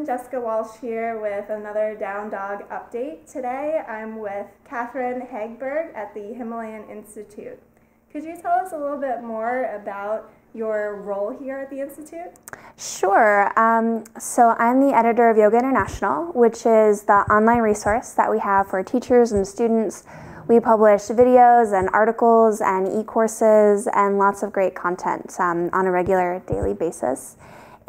Jessica Walsh here with another Down Dog update. Today I'm with Catherine Heagberg at the Himalayan Institute. Could you tell us a little bit more about your role here at the Institute? Sure. So I'm the editor of Yoga International, which is the online resource that we have for teachers and students. We publish videos and articles and e-courses and lots of great content on a regular daily basis.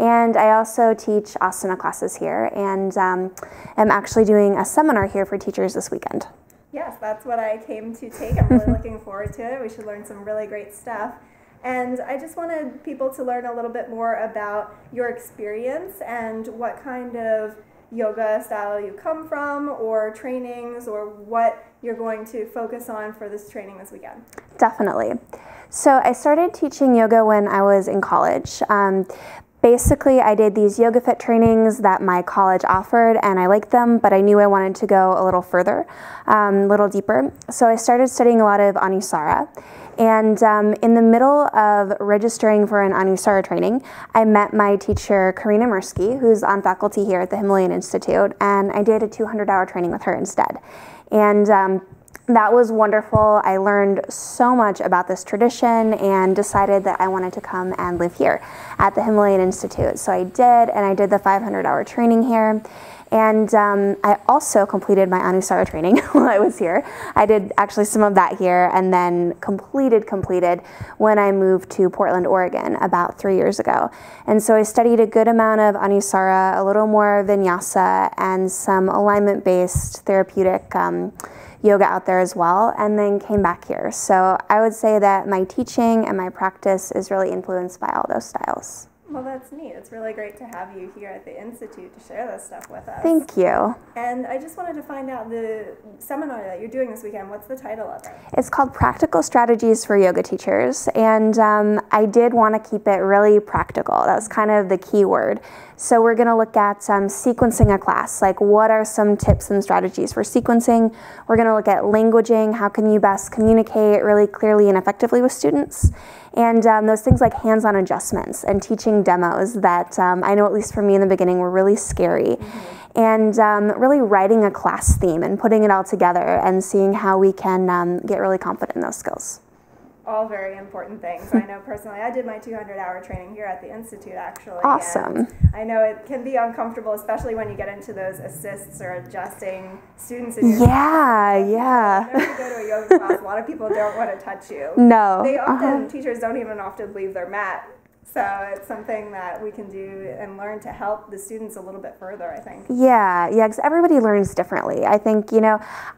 And I also teach asana classes here, and am actually doing a seminar here for teachers this weekend. Yes, that's what I came to take. I'm really looking forward to it. We should learn some really great stuff. And I just wanted people to learn a little bit more about your experience and what kind of yoga style you come from, or trainings, or what you're going to focus on for this training this weekend. Definitely. So I started teaching yoga when I was in college. Basically, I did these Yoga Fit trainings that my college offered, and I liked them, but I knew I wanted to go a little further, a little deeper. So I started studying a lot of Anusara. And in the middle of registering for an Anusara training, I met my teacher, Karina Mirsky, who's on faculty here at the Himalayan Institute, and I did a 200-hour training with her instead. And that was wonderful. I learned so much about this tradition and decided that I wanted to come and live here at the Himalayan Institute. So I did, and I did the 500-hour training here. And I also completed my Anusara training while I was here. I did actually some of that here, and then completed when I moved to Portland, Oregon about 3 years ago. And so I studied a good amount of Anusara, a little more vinyasa, and some alignment-based therapeutic yoga out there as well, and then came back here. So I would say that my teaching and my practice is really influenced by all those styles. Well, that's neat. It's really great to have you here at the Institute to share this stuff with us. Thank you. And I just wanted to find out the seminar that you're doing this weekend. What's the title of it? It's called Practical Strategies for Yoga Teachers, and I did want to keep it really practical. That was kind of the key word. So we're going to look at sequencing a class, like what are some tips and strategies for sequencing. We're going to look at languaging, how can you best communicate really clearly and effectively with students. And those things like hands-on adjustments and teaching demos that I know, at least for me in the beginning, were really scary. And really writing a class theme and putting it all together and seeing how we can get really confident in those skills. All very important things. I know personally, I did my 200-hour training here at the Institute, actually. Awesome. And I know it can be uncomfortable, especially when you get into those assists or adjusting students in your class. Yeah. Whenever you go to a yoga class, a lot of people don't want to touch you. No. They often, teachers don't even often leave their mat. So it's something that we can do and learn to help the students a little bit further, I think. Yeah, because everybody learns differently. I think,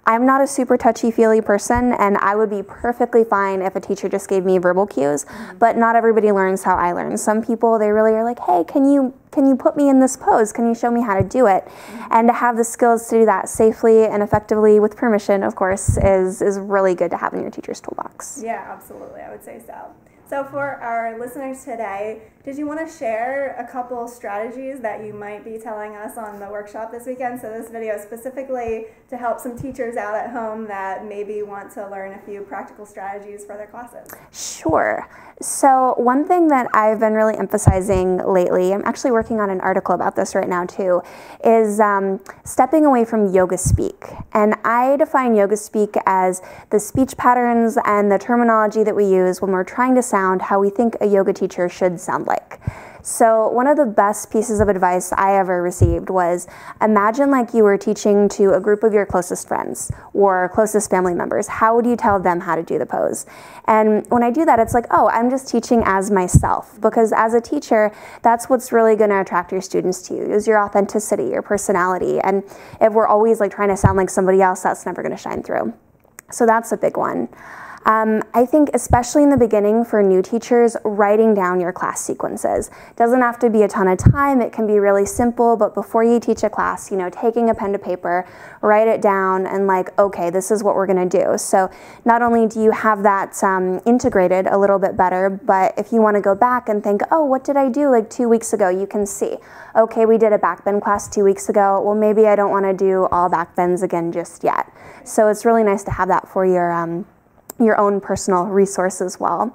I'm not a super touchy-feely person, and I would be perfectly fine if a teacher just gave me verbal cues, but not everybody learns how I learn. Some people, they really are like, hey, can you put me in this pose? Can you show me how to do it? And to have the skills to do that safely and effectively with permission, of course, is really good to have in your teacher's toolbox. Yeah, absolutely. I would say so. So for our listeners today, did you want to share a couple strategies that you might be telling us on the workshop this weekend? So this video is specifically to help some teachers out at home that maybe want to learn a few practical strategies for their classes. Sure. So one thing that I've been really emphasizing lately, I'm actually working on an article about this right now too, is stepping away from yoga speak. And I define yoga speak as the speech patterns and the terminology that we use when we're trying to sound how we think a yoga teacher should sound like. So one of the best pieces of advice I ever received was, imagine like you were teaching to a group of your closest friends or closest family members. How would you tell them how to do the pose? And when I do that, it's like, oh, I'm just teaching as myself, because as a teacher, that's what's really going to attract your students to you, is your authenticity, your personality. And if we're always like trying to sound like somebody else, that's never going to shine through. So that's a big one. I think especially in the beginning for new teachers, writing down your class sequences. Doesn't have to be a ton of time, it can be really simple, but before you teach a class, taking a pen to paper, write it down and like, okay, this is what we're gonna do. So not only do you have that integrated a little bit better, but if you wanna go back and think, oh, what did I do like 2 weeks ago? You can see, okay, we did a back bend class 2 weeks ago. Well, maybe I don't wanna do all back bends again just yet. So it's really nice to have that for your own personal resource as well.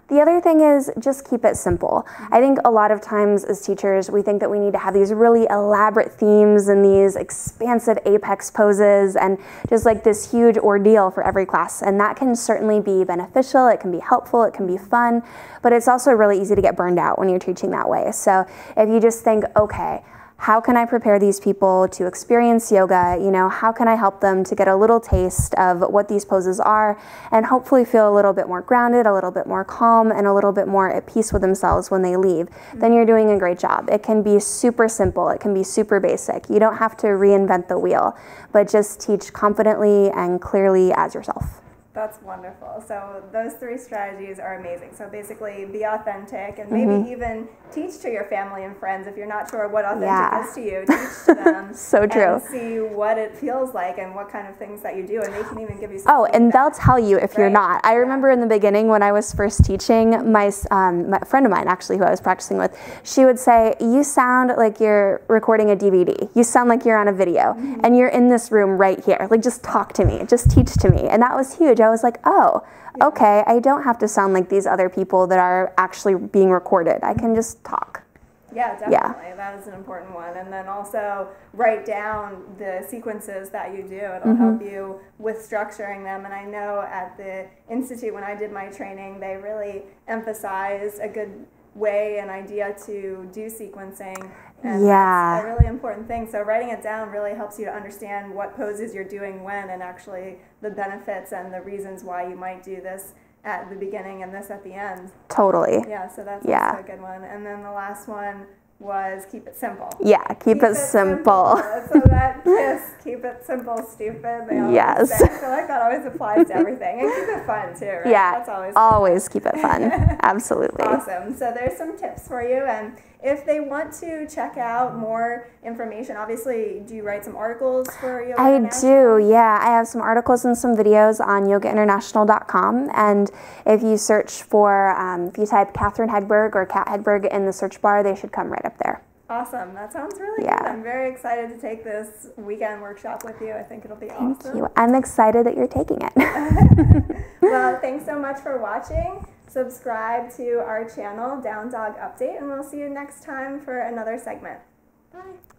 The other thing is just keep it simple. I think a lot of times as teachers, we think that we need to have these really elaborate themes and these expansive apex poses and just like this huge ordeal for every class. And that can certainly be beneficial, it can be helpful, it can be fun, but it's also really easy to get burned out when you're teaching that way. So if you just think, okay, how can I prepare these people to experience yoga? You know, how can I help them to get a little taste of what these poses are and hopefully feel a little bit more grounded, a little bit more calm, and a little bit more at peace with themselves when they leave? Then you're doing a great job. It can be super simple. It can be super basic. You don't have to reinvent the wheel, but just teach confidently and clearly as yourself. That's wonderful. So those 3 strategies are amazing. So basically be authentic and maybe even teach to your family and friends. If you're not sure what authentic is to you, teach to them. So true. And see what it feels like and what kind of things that you do. And they can even give you some feedback. And they'll tell you if you're not. I remember in the beginning when I was first teaching, my friend of mine actually who I was practicing with, she would say, you sound like you're recording a DVD. You sound like you're on a video and you're in this room right here. Like just talk to me, just teach to me. And that was huge. I was like, oh, okay, I don't have to sound like these other people that are actually being recorded. I can just talk. Yeah, definitely. That is an important one. And then also write down the sequences that you do. It'll help you with structuring them. And I know at the Institute when I did my training, they really emphasized a good way and idea to do sequencing. And that's a really important thing. So writing it down really helps you to understand what poses you're doing when and actually the benefits and the reasons why you might do this at the beginning and this at the end. Totally. Yeah, so that's also a good one. And then the last one was keep it simple. Yeah, keep it simple. So that KISS, keep it simple, stupid. They always say. I feel like that always applies to everything. And keep it fun too, right? Yeah, that's always keep it fun. Absolutely. Awesome. So there's some tips for you. And if they want to check out more information, obviously, do you write some articles for Yoga International? I do, yeah. I have some articles and some videos on yogainternational.com. And if you search for, if you type Catherine Heagberg or Kat Heagberg in the search bar, they should come right up there. Awesome. That sounds really good. I'm very excited to take this weekend workshop with you. I think it'll be awesome. Thank you. I'm excited that you're taking it. Well, thanks so much for watching. Subscribe to our channel, Down Dog Update, and we'll see you next time for another segment. Bye.